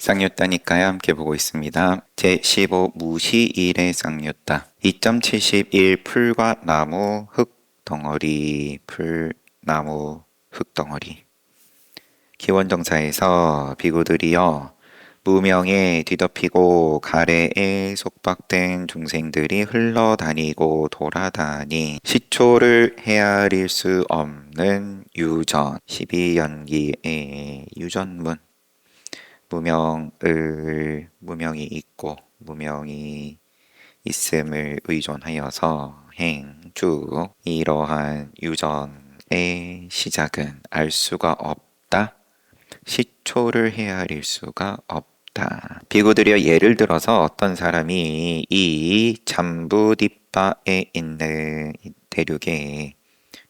쌍유따니까요. 함께 보고 있습니다. 제15 무시1의 쌍유따 2.71 풀과 나무 흙덩어리 풀나무 흙덩어리 기원정사에서 비구들이여 무명에 뒤덮이고 가래에 속박된 중생들이 흘러다니고 돌아다니 시초를 헤아릴 수 없는 유전 12연기의 유전문 무명이 있고 무명이 있음을 의존하여서 행쭉 이러한 유전의 시작은 알 수가 없다. 시초를 헤아릴 수가 없다. 비구들이여 예를 들어서 어떤 사람이 이 잠부뒷바에 있는 대륙에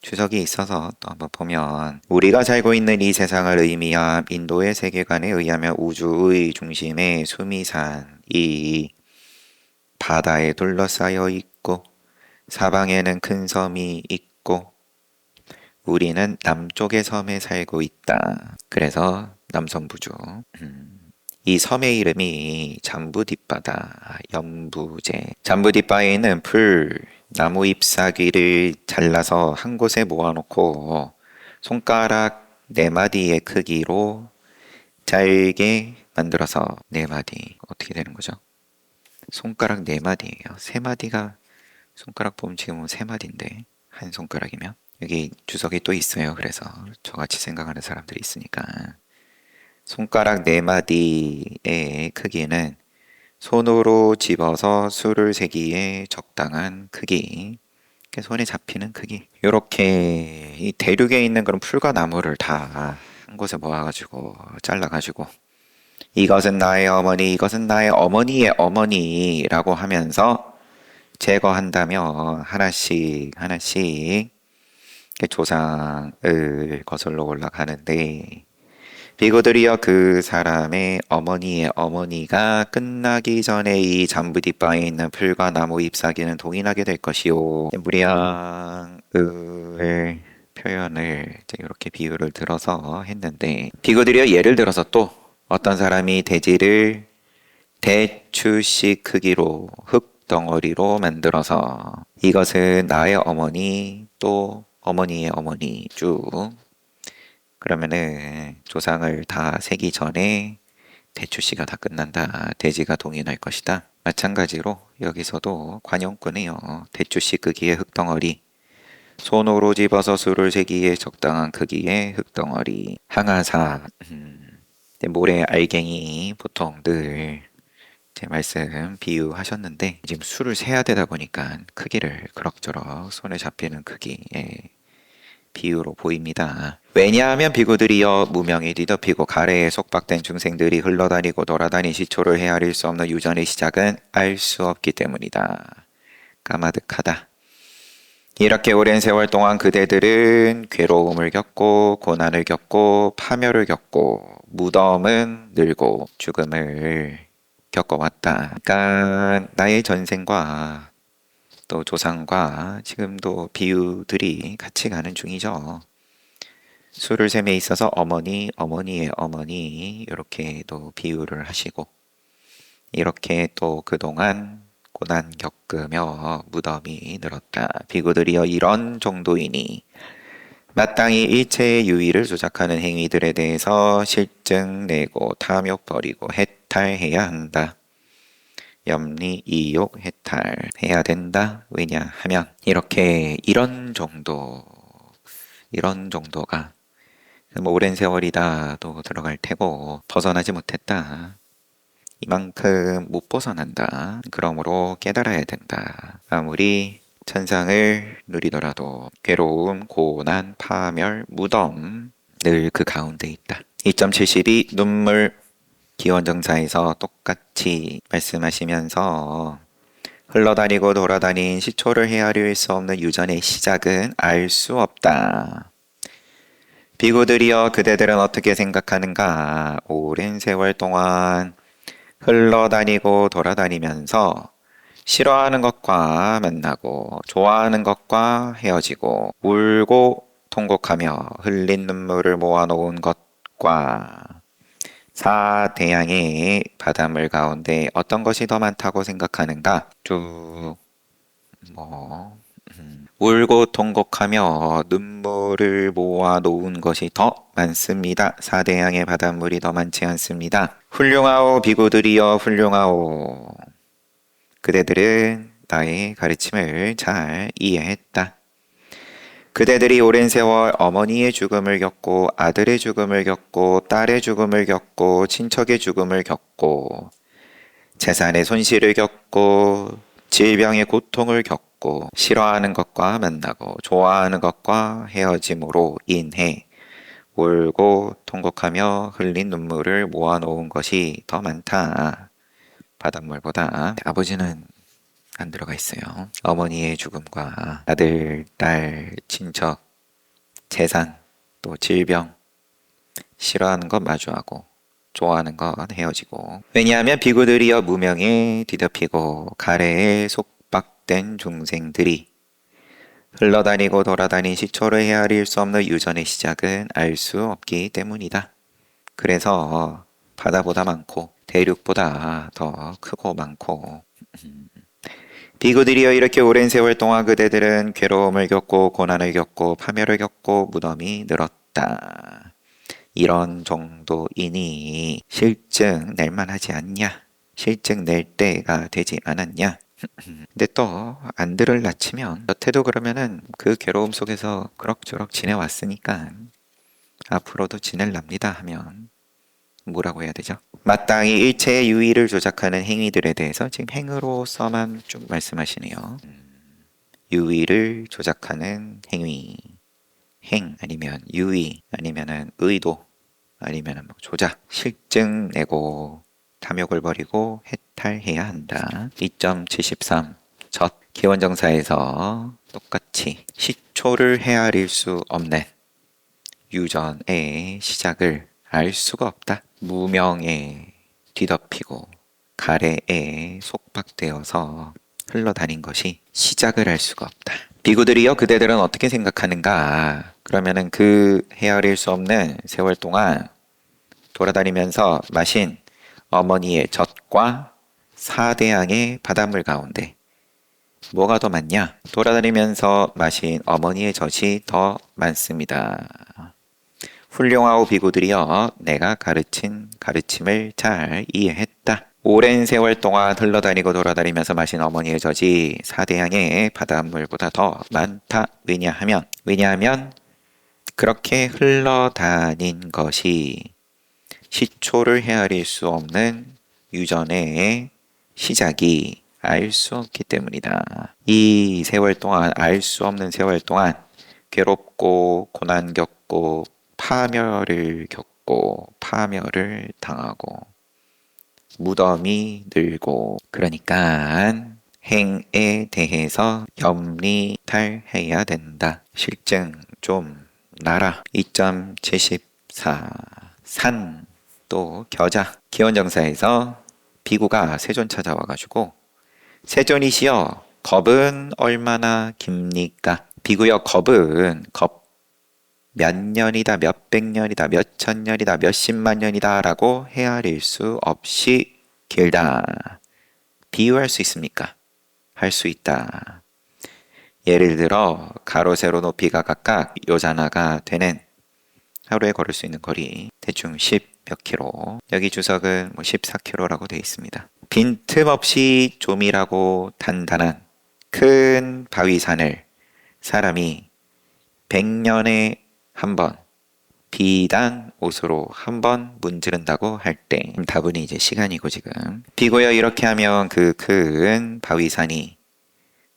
주석이 있어서 또 한번 보면 우리가 살고 있는 이 세상을 의미한 인도의 세계관에 의하면 우주의 중심에 수미산이 바다에 둘러싸여 있고 사방에는 큰 섬이 있고 우리는 남쪽의 섬에 살고 있다. 그래서 남섬부주. 이 섬의 이름이 잠부뒷바다, 연부제. 잠부뒷바에 있는 나무 잎사귀를 잘라서 한 곳에 모아놓고 손가락 4마디의 크기로 잘게 만들어서 4마디. 어떻게 되는 거죠? 손가락 4마디예요. 3마디가 손가락 보면 지금은 3마디인데 한 손가락이면 여기 주석이 또 있어요. 그래서 저같이 생각하는 사람들이 있으니까 손가락 4마디의 크기는 손으로 집어서 술을 세기에 적당한 크기, 손에 잡히는 크기. 이렇게 이 대륙에 있는 그런 풀과 나무를 다 한 곳에 모아가지고 잘라가지고 이것은 나의 어머니, 이것은 나의 어머니의 어머니라고 하면서 제거한다면 하나씩 조상을 거슬러 올라가는데 비구들이여 그 사람의 어머니의 어머니가 끝나기 전에 이 잠부뒷바에 있는 풀과 나무 잎사귀는 동일하게 될 것이요. 무량을 표현을 이렇게 비유를 들어서 했는데 비구들이여 예를 들어서 또 어떤 사람이 대지를 대추씨 크기로 흙덩어리로 만들어서 이것은 나의 어머니 또 어머니의 어머니 쭉 그러면은 조상을 다 세기 전에 대추씨가 다 끝난다. 대지가 동일할 것이다. 마찬가지로 여기서도 관용꾼이요. 대추씨 크기의 흙덩어리 손으로 집어서 술을 세기에 적당한 크기의 흙덩어리 항아사 모래 알갱이 보통 늘 제 말씀 비유하셨는데 지금 술을 세야 되다 보니까 크기를 그럭저럭 손에 잡히는 크기의 비유로 보입니다. 왜냐하면 비구들이여 무명이 뒤덮이고 가래에 속박된 중생들이 흘러다니고 돌아다니 시초를 헤아릴 수 없는 유전의 시작은 알 수 없기 때문이다. 까마득하다. 이렇게 오랜 세월 동안 그대들은 괴로움을 겪고 고난을 겪고 파멸을 겪고 무덤은 늘고 죽음을 겪어왔다. 그러니까 나의 전생과 또 조상과 지금도 비유들이 같이 가는 중이죠. 술을 셈에 있어서 어머니, 어머니의 어머니 이렇게 또 비유를 하시고 이렇게 또 그동안 고난 겪으며 무덤이 늘었다. 비구들이여 이런 정도이니 마땅히 일체의 유의를 조작하는 행위들에 대해서 실증 내고 탐욕 버리고 해탈해야 한다. 염리, 이욕, 해탈해야 된다. 왜냐하면 이렇게 이런 정도가 뭐 오랜 세월이다도 들어갈 테고 벗어나지 못했다. 이만큼 못 벗어난다. 그러므로 깨달아야 된다. 아무리 천상을 누리더라도 괴로움, 고난, 파멸, 무덤 늘 그 가운데 있다. 2.72 눈물 기원정사에서 똑같이 말씀하시면서 흘러다니고 돌아다닌 시초를 헤아릴 수 없는 유전의 시작은 알 수 없다. 비구들이여 그대들은 어떻게 생각하는가? 오랜 세월 동안 흘러다니고 돌아다니면서 싫어하는 것과 만나고 좋아하는 것과 헤어지고 울고 통곡하며 흘린 눈물을 모아놓은 것과 사대양의 바닷물 가운데 어떤 것이 더 많다고 생각하는가? 쭉 뭐 울고 통곡하며 눈물을 모아 놓은 것이 더 많습니다. 사대양의 바닷물이 더 많지 않습니다. 훌륭하오 비구들이여 훌륭하오. 그대들은 나의 가르침을 잘 이해했다. 그대들이 오랜 세월 어머니의 죽음을 겪고 아들의 죽음을 겪고 딸의 죽음을 겪고 친척의 죽음을 겪고 재산의 손실을 겪고 질병의 고통을 겪고 싫어하는 것과 만나고 좋아하는 것과 헤어짐으로 인해 울고 통곡하며 흘린 눈물을 모아놓은 것이 더 많다. 바닷물보다. 아버지는 안 들어가 있어요. 어머니의 죽음과 아들, 딸, 친척, 재산, 또 질병, 싫어하는 것 마주하고 좋아하는 건 헤어지고. 왜냐하면 비구들이여 무명에 뒤덮이고 가래에 속박된 중생들이 흘러다니고 돌아다닌 시초를 헤아릴 수 없는 유전의 시작은 알 수 없기 때문이다. 그래서 바다보다 많고 대륙보다 더 크고 많고 비구들이여 이렇게 오랜 세월 동안 그대들은 괴로움을 겪고 고난을 겪고 파멸을 겪고 무덤이 늘었다. 이런 정도이니 실증 낼 만하지 않냐? 실증 낼 때가 되지 않았냐? 근데 또 안 들을 낳치면 여태도 그러면은 그 괴로움 속에서 그럭저럭 지내왔으니까 앞으로도 지낼랍니다 하면 뭐라고 해야 되죠? 마땅히 일체의 유의를 조작하는 행위들에 대해서 지금 행으로서만 쭉 말씀하시네요. 유의를 조작하는 행위, 행 아니면 유의 아니면은 의도 아니면은 뭐 조작, 실증 내고 탐욕을 버리고 해탈해야 한다. 2.73 젖 기원정사에서 똑같이 시초를 헤아릴 수 없는 유전의 시작을 알 수가 없다. 무명에 뒤덮이고 가래에 속박되어서 흘러다닌 것이 시작을 알 수가 없다. 비구들이여 그대들은 어떻게 생각하는가? 그러면은 그 헤아릴 수 없는 세월 동안 돌아다니면서 마신 어머니의 젖과 사대양의 바닷물 가운데 뭐가 더 많냐? 돌아다니면서 마신 어머니의 젖이 더 많습니다. 훌륭하오 비구들이여 내가 가르친 가르침을 잘 이해했다. 오랜 세월 동안 흘러다니고 돌아다니면서 마신 어머니의 젖이 사대양의 바닷물보다 더 많다. 왜냐하면 그렇게 흘러다닌 것이 시초를 헤아릴 수 없는 유전의 시작이 알 수 없기 때문이다. 이 세월 동안 알 수 없는 세월 동안 괴롭고 고난 겪고 파멸을 겪고 파멸을 당하고 무덤이 늘고 그러니까 행에 대해서 염리탈해야 된다. 실증 좀 나라. 2.74 산 또 겨자 기원정사에서 비구가 세존 찾아와가지고 세존이시여 겁은 얼마나 깁니까? 비구여 겁은 겁 몇 년이다, 몇 백 년이다, 몇 천 년이다, 몇 십만 년이다 라고 헤아릴 수 없이 길다. 비유할 수 있습니까? 할 수 있다. 예를 들어 가로 세로 높이가 각각 요자나가 되는 하루에 걸을 수 있는 거리 대충 10 몇 킬로. 여기 주석은 뭐 14킬로라고 되어 있습니다. 빈틈없이 조밀하고 단단한 큰 바위산을 사람이 100년에 한 번 비단 옷으로 한 번 문지른다고 할 때 답은 이제 시간이고 지금 비고여 이렇게 하면 그 큰 바위산이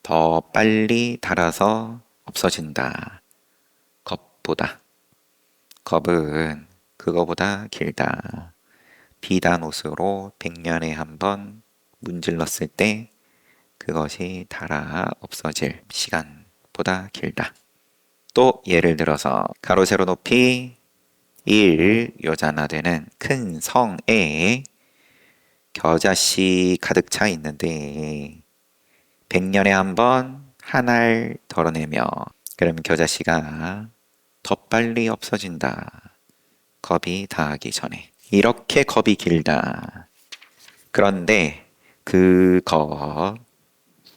더 빨리 닳아서 없어진다. 겁보다. 겁은 그거보다 길다. 비단 옷으로 100년에 한 번 문질렀을 때 그것이 닳아 없어질 시간보다 길다. 또 예를 들어서 가로 세로 높이 1 요자나 되는 큰 성에 겨자씨 가득 차 있는데 100년에 한 번 한 알 덜어내며 그러면 겨자씨가 더 빨리 없어진다. 겁이 다하기 전에. 이렇게 겁이 길다. 그런데 그 겁,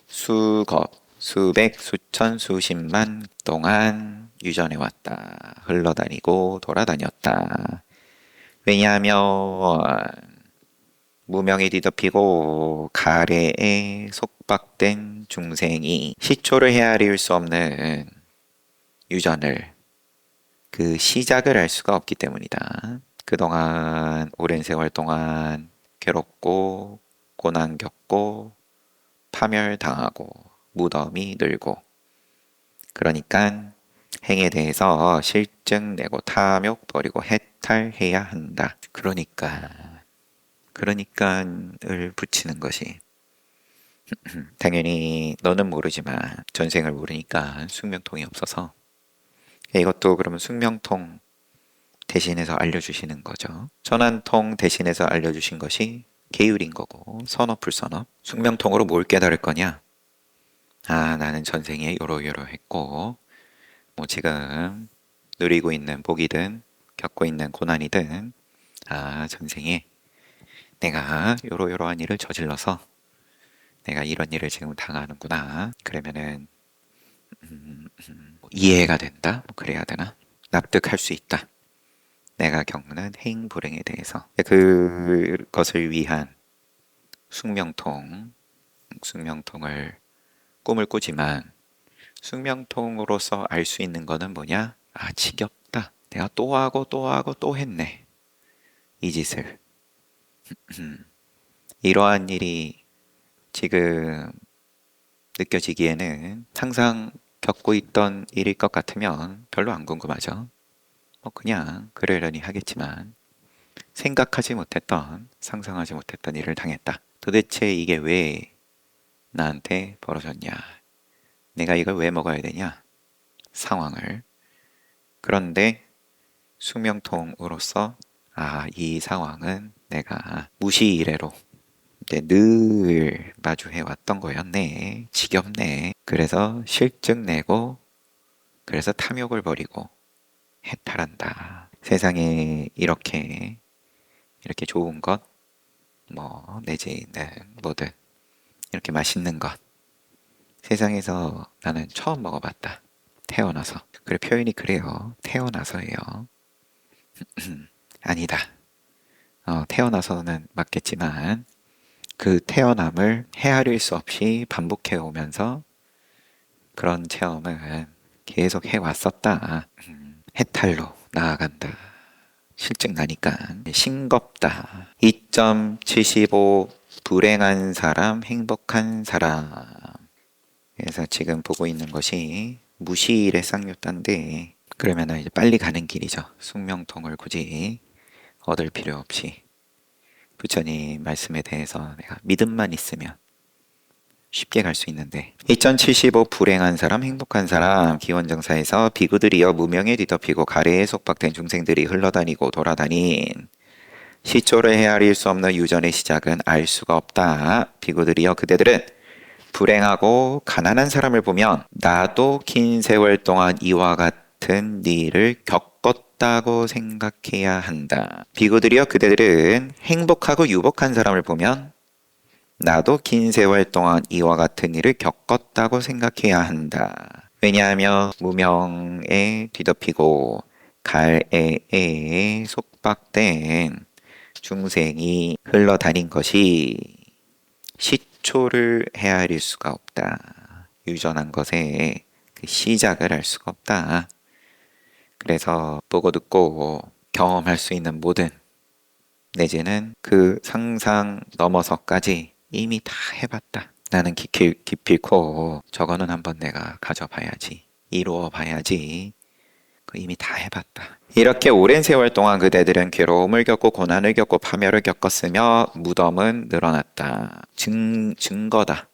수겁, 수백, 수천, 수십만 동안 유전해 왔다. 흘러다니고 돌아다녔다. 왜냐하면 무명이 뒤덮이고 가래에 속박된 중생이 시초를 헤아릴 수 없는 유전을 그 시작을 알 수가 없기 때문이다. 그동안 오랜 세월 동안 괴롭고 고난 겪고 파멸당하고 무덤이 늘고 그러니까 행에 대해서 실증 내고 탐욕 버리고 해탈해야 한다. 그러니까를 붙이는 것이 당연히 너는 모르지만 전생을 모르니까 숙명통이 없어서 이것도 그러면 숙명통 대신해서 알려주시는 거죠. 전환통 대신해서 알려주신 것이 계율인 거고 선업 불선업 숙명통으로 뭘 깨달을 거냐. 아 나는 전생에 요러요러했고 뭐 지금 누리고 있는 복이든 겪고 있는 고난이든 아 전생에 내가 요러요러한 일을 저질러서 내가 이런 일을 지금 당하는구나. 그러면은 이해가 된다. 뭐 그래야 되나? 납득할 수 있다. 내가 겪는 행불행에 대해서 그것을 위한 숙명통을 꿈을 꾸지만 숙명통으로서 알 수 있는 거는 뭐냐? 아 지겹다. 내가 또 하고 또 하고 또 했네. 이 짓을. 이러한 일이 지금 느껴지기에는 항상 겪고 있던 일일 것 같으면 별로 안 궁금하죠. 뭐 그냥 그러려니 하겠지만 생각하지 못했던 상상하지 못했던 일을 당했다. 도대체 이게 왜 나한테 벌어졌냐? 내가 이걸 왜 먹어야 되냐? 상황을. 그런데 숙명통으로서 아, 이 상황은 내가 무시 이래로 늘 마주해 왔던 거였네. 지겹네. 그래서 실증 내고 그래서 탐욕을 버리고 해탈한다. 세상에 이렇게 좋은 것, 뭐 내지는 뭐든 이렇게 맛있는 것 세상에서 나는 처음 먹어봤다. 태어나서. 그래 표현이 그래요. 태어나서예요. 아니다. 태어나서는 맞겠지만 그 태어남을 헤아릴 수 없이 반복해 오면서 그런 체험은 계속 해왔었다. 해탈로 나아간다. 실증 나니까 싱겁다. 2.75 불행한 사람, 행복한 사람. 그래서 지금 보고 있는 것이 무시일의 쌍욕단데 그러면은 이제 빨리 가는 길이죠. 숙명통을 굳이 얻을 필요 없이 부처님 말씀에 대해서 내가 믿음만 있으면 쉽게 갈 수 있는데 2075 불행한 사람 행복한 사람 기원정사에서 비구들이여 무명에 뒤덮이고 가래에 속박된 중생들이 흘러다니고 돌아다닌 시초를 헤아릴 수 없는 유전의 시작은 알 수가 없다. 비구들이여 그대들은 불행하고 가난한 사람을 보면 나도 긴 세월 동안 이와 같은 일을 겪었다고 생각해야 한다. 비구들이여 그대들은 행복하고 유복한 사람을 보면 나도 긴 세월 동안 이와 같은 일을 겪었다고 생각해야 한다. 왜냐하면 무명에 뒤덮이고 갈애에 속박된 중생이 흘러다닌 것이 시초를 헤아릴 수가 없다. 유전한 것의 그 시작을 알 수가 없다. 그래서 보고 듣고 경험할 수 있는 모든 내지는 그 상상 넘어서까지 이미 다 해봤다. 나는 기필코 저거는 한번 내가 가져봐야지. 이루어 봐야지. 이미 다 해봤다. 이렇게 오랜 세월 동안 그대들은 괴로움을 겪고 고난을 겪고 파멸을 겪었으며 무덤은 늘어났다. 증거다.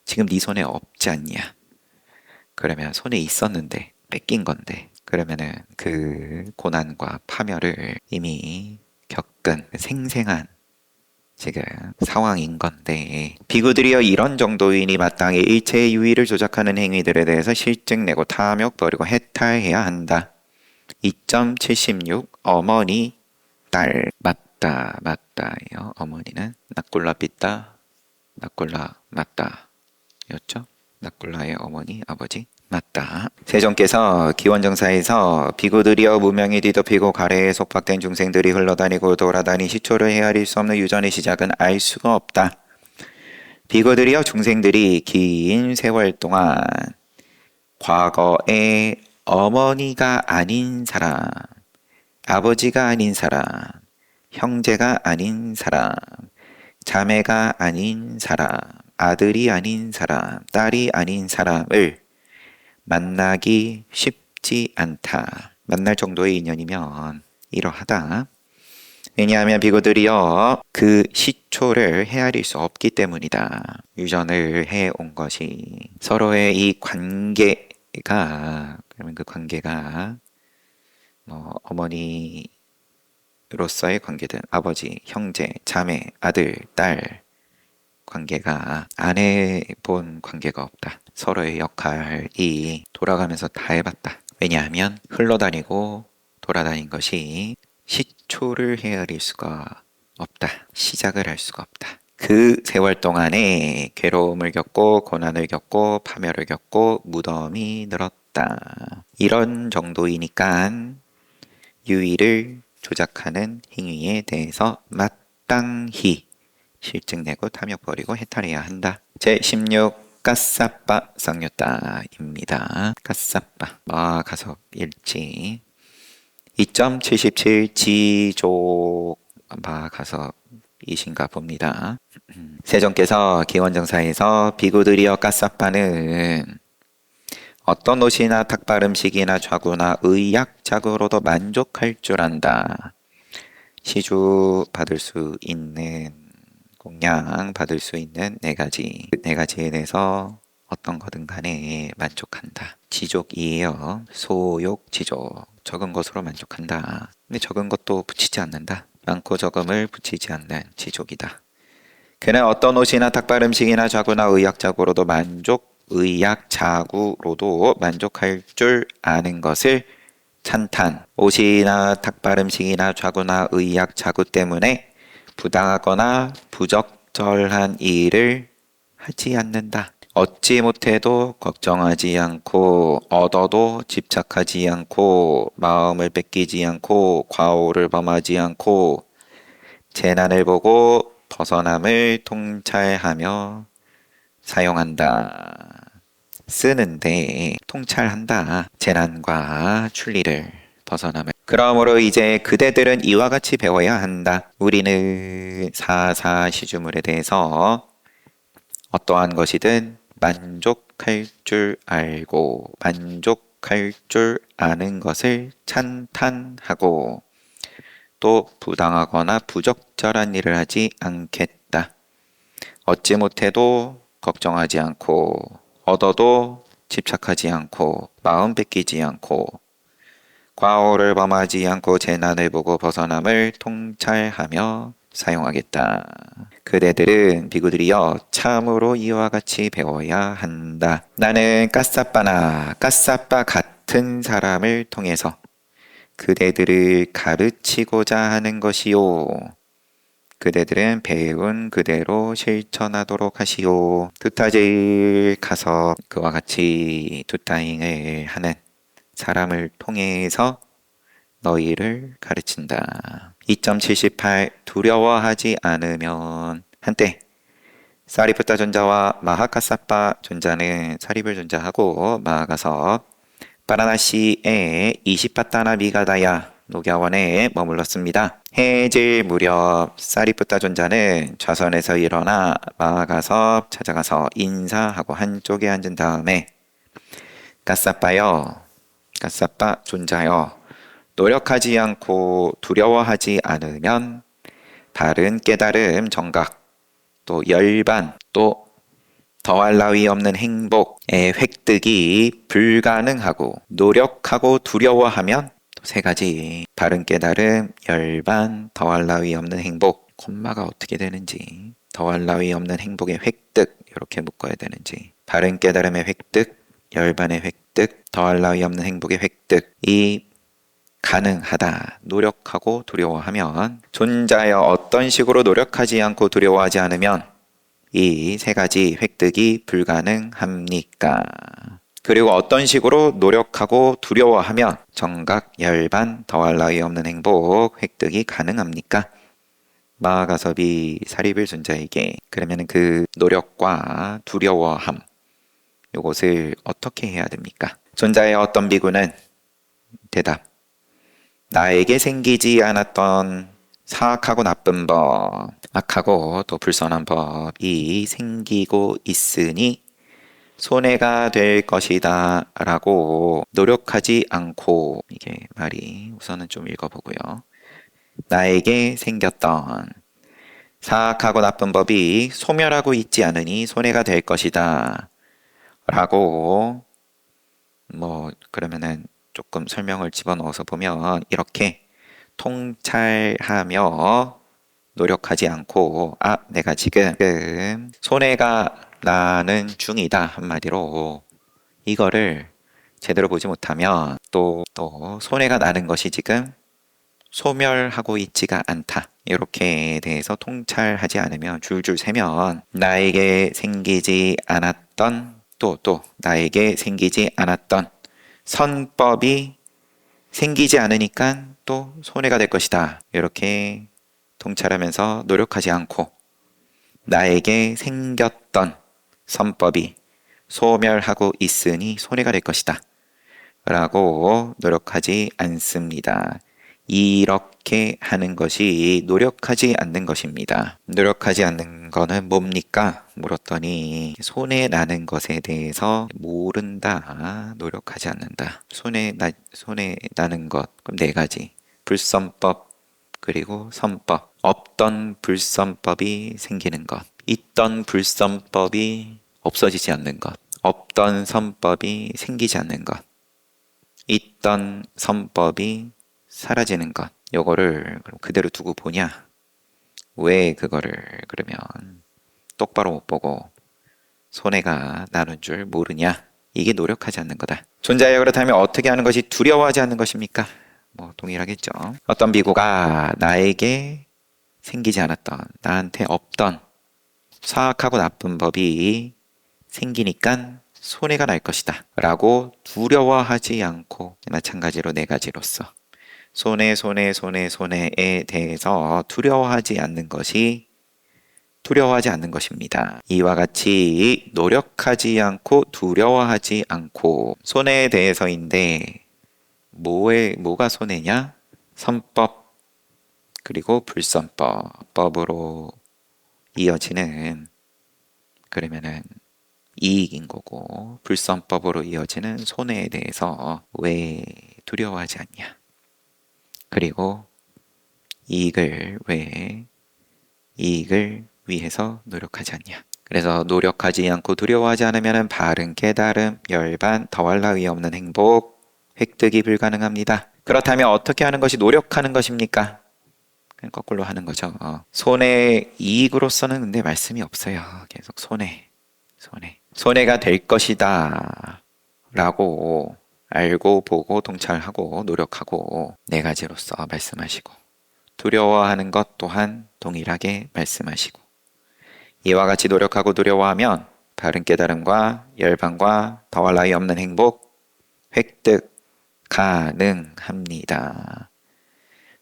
지금 네 손에 없지 않냐. 그러면 손에 있었는데 뺏긴 건데 그러면은 그 고난과 파멸을 이미 겪은 생생한 지금 상황인 건데 비구들이여 이런 정도이니 마땅히 일체의 유의를 조작하는 행위들에 대해서 실증 내고 탐욕 버리고 해탈해야 한다. 2.76 어머니 딸, 맞다, 맞다예요. 어머니는 나꼴라 삐따, 나꼴라 맞다 였죠. 나꼴라의 어머니, 아버지. 맞다. 세종께서 기원정사에서 비구들이여 무명이 뒤덮이고 가래에 속박된 중생들이 흘러다니고 돌아다니 시초를 헤아릴 수 없는 유전의 시작은 알 수가 없다. 비구들이여 중생들이 긴 세월 동안 과거에 어머니가 아닌 사람, 아버지가 아닌 사람, 형제가 아닌 사람, 자매가 아닌 사람, 아들이 아닌 사람, 딸이 아닌 사람을 만나기 쉽지 않다. 만날 정도의 인연이면 이러하다. 왜냐하면 비구들이여 그 시초를 헤아릴 수 없기 때문이다. 유전을 해온 것이 서로의 이 관계가 그러면 그 관계가 어머니로서의 관계든 아버지, 형제, 자매, 아들, 딸 관계가 안 해본 관계가 없다. 서로의 역할이 돌아가면서 다 해봤다. 왜냐하면 흘러다니고 돌아다닌 것이 시초를 헤아릴 수가 없다. 시작을 할 수가 없다. 그 세월 동안에 괴로움을 겪고 고난을 겪고 파멸을 겪고 무덤이 늘었다. 이런 정도이니까 유의를 조작하는 행위에 대해서 마땅히 실증 내고 탐욕 버리고 해탈해야 한다. 제16 까싸빠 쌍유따입니다. 까싸빠 가서 일지 2.77 지족 가서 이신가 봅니다. 세종께서 기원정사에서 비구들이여 까싸빠는 어떤 옷이나 탁발 음식이나 좌구나 의약작으로도 만족할 줄 안다. 시주 받을 수 있는 공양 받을 수 있는 네 가지. 그 네 가지에 대해서 어떤 거든 간에 만족한다. 지족이에요. 소욕 지족. 적은 것으로 만족한다. 근데 적은 것도 붙이지 않는다. 많고 적음을 붙이지 않는 지족이다. 그는 어떤 옷이나 탁발 음식이나 좌구나 의약작으로도 의약자구로도 만족할 줄 아는 것을 찬탄. 옷이나 탁발 음식이나 좌구나 의약자구 때문에 부당하거나 부적절한 일을 하지 않는다. 얻지 못해도 걱정하지 않고 얻어도 집착하지 않고 마음을 뺏기지 않고 과오를 범하지 않고 재난을 보고 벗어남을 통찰하며 사용한다. 쓰는데 통찰한다. 재난과 출리를 벗어남을. 그러므로 이제 그대들은 이와 같이 배워야 한다. 우리는 사사시주물에 대해서 어떠한 것이든 만족할 줄 알고 만족할 줄 아는 것을 찬탄하고 또 부당하거나 부적절한 일을 하지 않겠다. 얻지 못해도 걱정하지 않고 얻어도 집착하지 않고 마음 뺏기지 않고 과오를 범하지 않고 재난을 보고 벗어남을 통찰하며 사용하겠다. 그대들은 비구들이여 참으로 이와 같이 배워야 한다. 나는 까싸빠나 까싸빠 같은 사람을 통해서 그대들을 가르치고자 하는 것이요. 그대들은 배운 그대로 실천하도록 하시오. 두타제일 가서 그와 같이 두타잉을 하는 사람을 통해서 너희를 가르친다. 2.78 두려워하지 않으면 한때 사리푸타 존자와 마하카사파 존자는 사리불 존자하고 마하가서 바라나시의 이시파타나 미가다야 녹야원에 머물렀습니다. 해질 무렵 사리푸타 존자는 좌선에서 일어나 마하가서 찾아가서 인사하고 한쪽에 앉은 다음에 까싸빠여 까싸빠 존자여 노력하지 않고 두려워하지 않으면 바른 깨달음 정각 또 열반 또 더할 나위 없는 행복의 획득이 불가능하고 노력하고 두려워하면 세 가지 바른 깨달음, 열반, 더할 나위 없는 행복 콤마가 어떻게 되는지 더할 나위 없는 행복의 획득 이렇게 묶어야 되는지 바른 깨달음의 획득, 열반의 획득, 더할 나위 없는 행복의 획득이 가능하다. 노력하고 두려워하면 존자여 어떤 식으로 노력하지 않고 두려워하지 않으면 이 세 가지 획득이 불가능합니까? 그리고 어떤 식으로 노력하고 두려워하면 정각, 열반, 더할 나위 없는 행복 획득이 가능합니까? 마가섭이 사리불 존자에게 그러면 그 노력과 두려워함 요것을 어떻게 해야 됩니까? 존자의 어떤 비구는 대답 나에게 생기지 않았던 사악하고 나쁜 법, 악하고 또 불선한 법이 생기고 있으니 손해가 될 것이다 라고 노력하지 않고 이게 말이 우선은 좀 읽어보고요. 나에게 생겼던 사악하고 나쁜 법이 소멸하고 있지 않으니 손해가 될 것이다 라고 그러면은 조금 설명을 집어넣어서 보면 이렇게 통찰하며 노력하지 않고 내가 지금 손해가 나는 중이다 한마디로 이거를 제대로 보지 못하면 또 손해가 나는 것이 지금 소멸하고 있지가 않다 이렇게 대해서 통찰하지 않으면 줄줄 세면 나에게 생기지 않았던 또 나에게 생기지 않았던 선법이 생기지 않으니까 또 손해가 될 것이다. 이렇게 통찰하면서 노력하지 않고 나에게 생겼던 선법이 소멸하고 있으니 손해가 될 것이다. 라고 노력하지 않습니다. 이렇게 하는 것이 노력하지 않는 것입니다. 노력하지 않는 거는 뭡니까? 물었더니 손해 나는 것에 대해서 모른다. 노력하지 않는다. 손해 나는 것. 그럼 네 가지. 불선법 그리고 선법. 없던 불선법이 생기는 것. 있던 불선법이 없어지지 않는 것. 없던 선법이 생기지 않는 것. 있던 선법이 사라지는 것. 요거를 그대로 두고 보냐? 왜 그거를 그러면 똑바로 못 보고 손해가 나는 줄 모르냐? 이게 노력하지 않는 거다. 존자여 그렇다면 어떻게 하는 것이 두려워하지 않는 것입니까? 동일하겠죠. 어떤 비구가 나에게 생기지 않았던 나한테 없던 사악하고 나쁜 법이 생기니까 손해가 날 것이다 라고 두려워하지 않고 마찬가지로 네 가지로서 손해에 대해서 두려워하지 않는 것입니다. 이와 같이 노력하지 않고 두려워하지 않고 손해에 대해서인데 뭐가 손해냐? 선법 그리고 불선법으로 이어지는 그러면은 이익인 거고 불선법으로 이어지는 손해에 대해서 왜 두려워하지 않냐? 그리고 이익을 위해서 노력하지 않냐? 그래서 노력하지 않고 두려워하지 않으면 바른 깨달음, 열반, 더할 나위 없는 행복, 획득이 불가능합니다. 그렇다면 어떻게 하는 것이 노력하는 것입니까? 그냥 거꾸로 하는 거죠. 손해, 이익으로서는 근데 말씀이 없어요. 계속 손해가 될 것이다 라고 알고 보고 통찰하고 노력하고 네 가지로서 말씀하시고 두려워하는 것 또한 동일하게 말씀하시고 이와 같이 노력하고 두려워하면 바른 깨달음과 열반과 더할 나위 없는 행복 획득 가능합니다.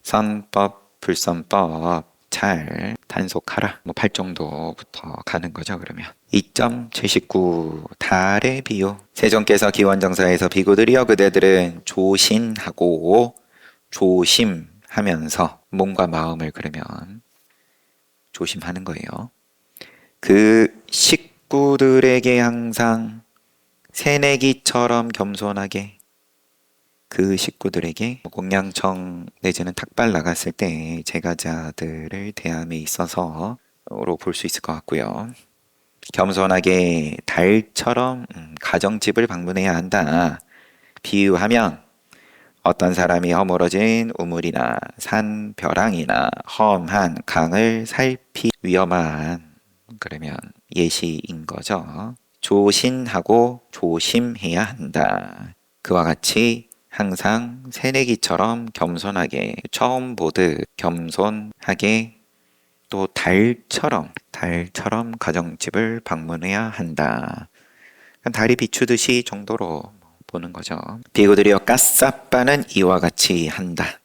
선법, 불선법 잘 단속하라. 8정도부터 가는 거죠. 그러면 2.79 달의 비유. 세존께서 기원정사에서 비구들이여 그대들은 조신하고 조심하면서 몸과 마음을 그러면 조심하는 거예요. 그 식구들에게 항상 새내기처럼 겸손하게 그 식구들에게 공양청 내지는 탁발 나갔을 때 제가자들을 대함에 있어서로 볼 수 있을 것 같고요. 겸손하게 달처럼 가정집을 방문해야 한다. 비유하면 어떤 사람이 허물어진 우물이나 산 벼랑이나 험한 강을 살피 위험한 그러면 예시인 거죠. 조신하고 조심해야 한다. 그와 같이 항상 새내기처럼 겸손하게 처음 보듯 겸손하게 또 달처럼 가정집을 방문해야 한다. 달이 비추듯이 정도로 보는 거죠. 비구들이여 까싸빠는 이와 같이 한다.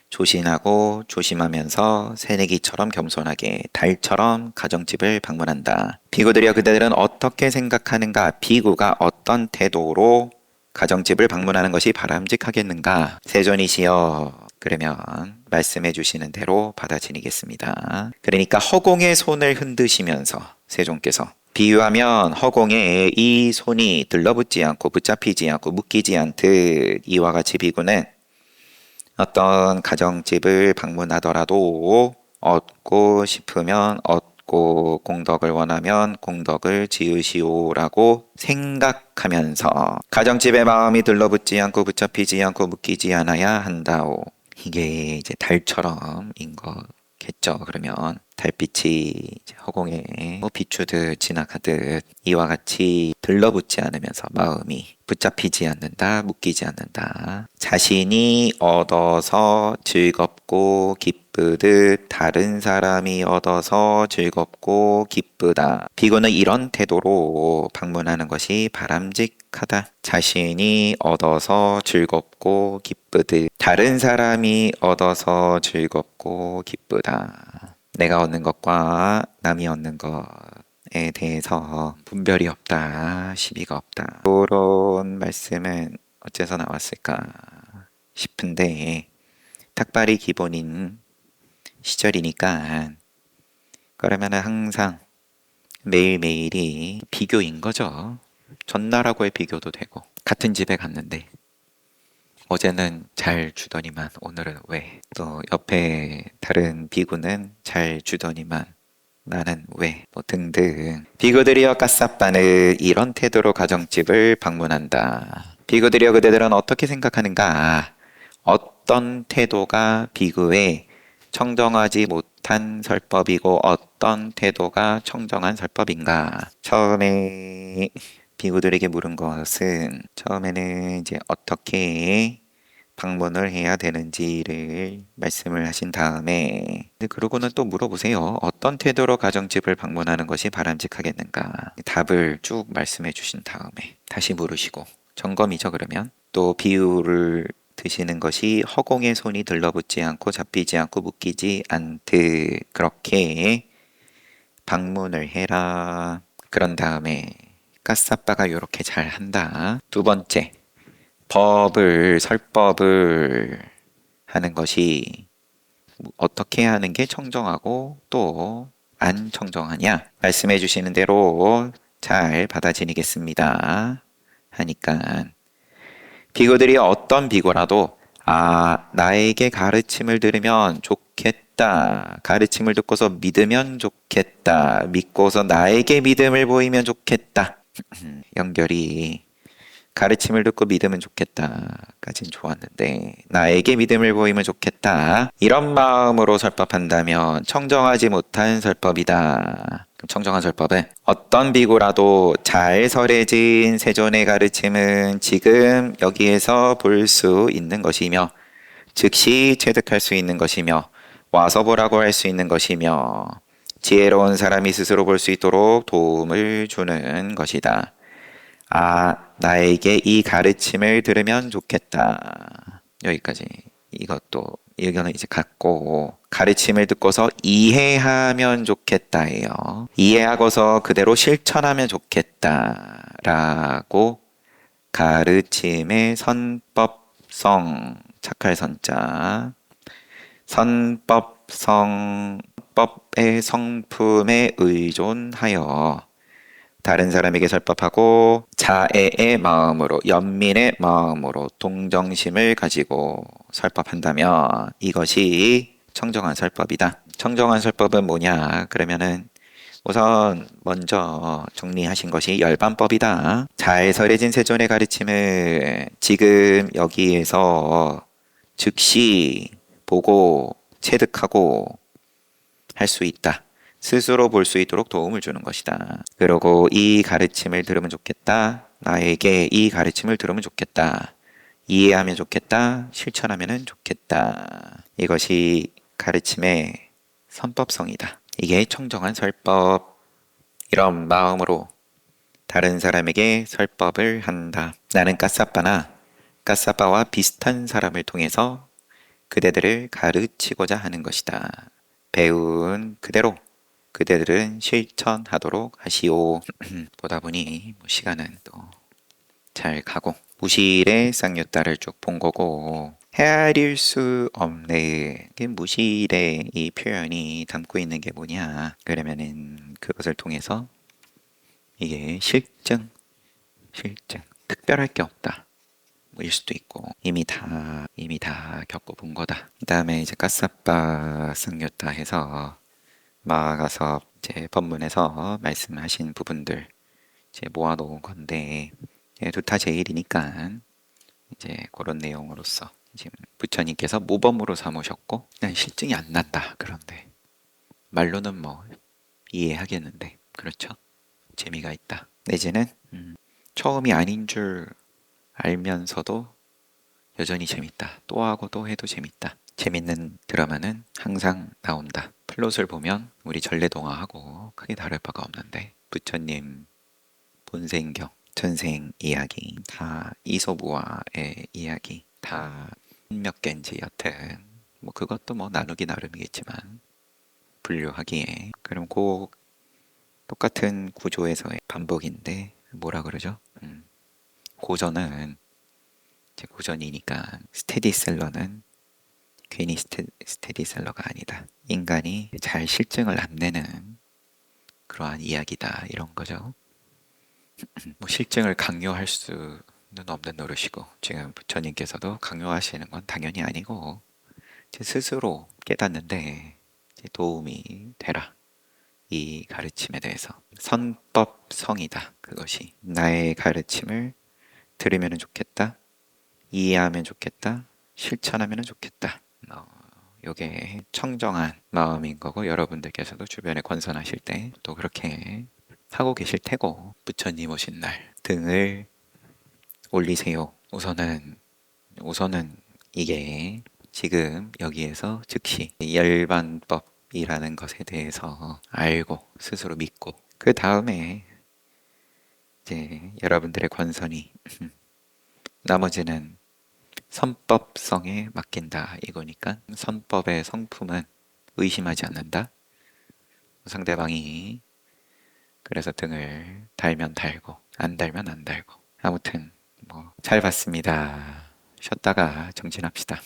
조신하고 조심하면서 새내기처럼 겸손하게 달처럼 가정집을 방문한다. 비구들이여 그대들은 어떻게 생각하는가? 비구가 어떤 태도로 가정집을 방문하는 것이 바람직하겠는가? 세존이시여 그러면 말씀해 주시는 대로 받아지니겠습니다. 그러니까 허공의 손을 흔드시면서 세존께서 비유하면 허공에 이 손이 들러붙지 않고 붙잡히지 않고 묶이지 않듯 이와 같이 비구는 어떤 가정집을 방문하더라도 얻고 싶으면 얻고 공덕을 원하면 공덕을 지으시오라고 생각하면서 가정집에 마음이 들러붙지 않고 붙잡히지 않고 묶이지 않아야 한다오. 이게 이제 달처럼인 거겠죠. 그러면 달빛이 이제 허공에 비추듯 지나가듯 이와 같이 들러붙지 않으면서 마음이 붙잡히지 않는다, 묶이지 않는다. 자신이 얻어서 즐겁고 기쁘듯 다른 사람이 얻어서 즐겁고 기쁘다. 비구는 이런 태도로 방문하는 것이 바람직하다. 자신이 얻어서 즐겁고 기쁘듯 다른 사람이 얻어서 즐겁고 기쁘다. 내가 얻는 것과 남이 얻는 것에 대해서 분별이 없다, 시비가 없다. 그런 말씀은 어째서 나왔을까 싶은데 탁발이 기본인 시절이니까 그러면은 항상 매일매일이 비교인 거죠. 전날하고의 비교도 되고 같은 집에 갔는데 어제는 잘 주더니만 오늘은 왜? 또 옆에 다른 비구는 잘 주더니만 나는 왜? 뭐 등등. 비구들이여 까싸빠는 이런 태도로 가정집을 방문한다. 비구들이여 그대들은 어떻게 생각하는가? 어떤 태도가 비구의 청정하지 못한 설법이고 어떤 태도가 청정한 설법인가? 처음에 비구들에게 물은 것은 처음에는 이제 어떻게 방문을 해야 되는지를 말씀을 하신 다음에 그러고는 또 물어보세요. 어떤 태도로 가정집을 방문하는 것이 바람직하겠는가? 답을 쭉 말씀해 주신 다음에 다시 물으시고 점검이죠. 그러면 또 비유를 드시는 것이 허공에 손이 들러붙지 않고 잡히지 않고 묶이지 않듯 그렇게 방문을 해라. 그런 다음에 까싸빠가 이렇게 잘 한다. 두 번째, 설법을 하는 것이 어떻게 하는 게 청정하고 또 안 청정하냐? 말씀해 주시는 대로 잘 받아지니겠습니다. 하니까 비구들이 어떤 비구라도 나에게 가르침을 들으면 좋겠다. 가르침을 듣고서 믿으면 좋겠다. 믿고서 나에게 믿음을 보이면 좋겠다. 연결이 가르침을 듣고 믿으면 좋겠다까진 좋았는데 나에게 믿음을 보이면 좋겠다. 이런 마음으로 설법한다면 청정하지 못한 설법이다. 그럼 청정한 설법은 어떤 비구라도 잘 설해진 세존의 가르침은 지금 여기에서 볼 수 있는 것이며 즉시 체득할 수 있는 것이며 와서 보라고 할 수 있는 것이며 지혜로운 사람이 스스로 볼 수 있도록 도움을 주는 것이다. 나에게 이 가르침을 들으면 좋겠다. 여기까지. 이것도 의견은 이제 같고 가르침을 듣고서 이해하면 좋겠다예요. 이해하고서 그대로 실천하면 좋겠다라고 가르침의 선법성 착할 선자 선법의 성품에 의존하여 다른 사람에게 설법하고 자애의 마음으로 연민의 마음으로 동정심을 가지고 설법한다면 이것이 청정한 설법이다. 청정한 설법은 뭐냐? 그러면은 우선 먼저 정리하신 것이 열반법이다. 잘 설해진 세존의 가르침을 지금 여기에서 즉시 보고 체득하고 할 수 있다. 스스로 볼 수 있도록 도움을 주는 것이다. 그리고 이 가르침을 들으면 좋겠다. 나에게 이 가르침을 들으면 좋겠다. 이해하면 좋겠다, 실천하면 좋겠다. 이것이 가르침의 선법성이다. 이게 청정한 설법. 이런 마음으로 다른 사람에게 설법을 한다. 나는 까싸빠나 까싸빠와 비슷한 사람을 통해서 그대들을 가르치고자 하는 것이다. 배운 그대로 그대들은 실천하도록 하시오. 보다 보니 뭐 시간은 또 잘 가고 무실의 쌍욕다를 쭉 본 거고 헤아릴 수 없네. 그 무실의 이 표현이 담고 있는 게 뭐냐? 그러면은 그것을 통해서 이게 실증, 특별할 게 없다. 뭐일 수도 있고 이미 다 겪어본 거다. 그다음에 이제 까싸빠 쌍욕다 해서 나아가서 이제 법문에서 말씀하신 부분들 이제 모아놓은 건데 두타 제일이니까 이제 그런 내용으로서 지금 부처님께서 모범으로 삼으셨고 그냥 실증이 안 난다. 그런데 말로는 뭐 이해하겠는데 그렇죠? 재미가 있다. 내지는 처음이 아닌 줄 알면서도 여전히 재밌다. 또 하고 또 해도 재밌다. 재밌는 드라마는 항상 나온다. 플롯을 보면 우리 전래동화하고 크게 다를 바가 없는데 부처님 본생경, 전생 이야기, 다 이솝우화의 이야기, 다 몇 개인지 여튼 뭐 그것도 뭐 나누기 나름이겠지만 분류하기에 그럼 그 똑같은 구조에서의 반복인데 뭐라 그러죠? 고전은 이제 고전이니까 스테디셀러는 괜히 스테디셀러가 아니다. 인간이 잘 실증을 안 내는 그러한 이야기다 이런 거죠. 뭐 실증을 강요할 수는 없는 노릇이고 지금 부처님께서도 강요하시는 건 당연히 아니고 제 스스로 깨닫는데 이제 도움이 되라. 이 가르침에 대해서 선법성이다. 그것이 나의 가르침을 들으면 좋겠다. 이해하면 좋겠다. 실천하면 좋겠다. 요게 청정한 마음인 거고 여러분들께서도 주변에 권선하실 때 또 그렇게 하고 계실 테고 부처님 오신 날 등을 올리세요. 우선은 이게 지금 여기에서 즉시 열반법이라는 것에 대해서 알고 스스로 믿고 그 다음에 이제 여러분들의 권선이 나머지는 선법성에 맡긴다 이거니까 선법의 성품은 의심하지 않는다. 상대방이 그래서 등을 달면 달고 안 달면 안 달고 아무튼 뭐 잘 봤습니다. 쉬었다가 정진합시다.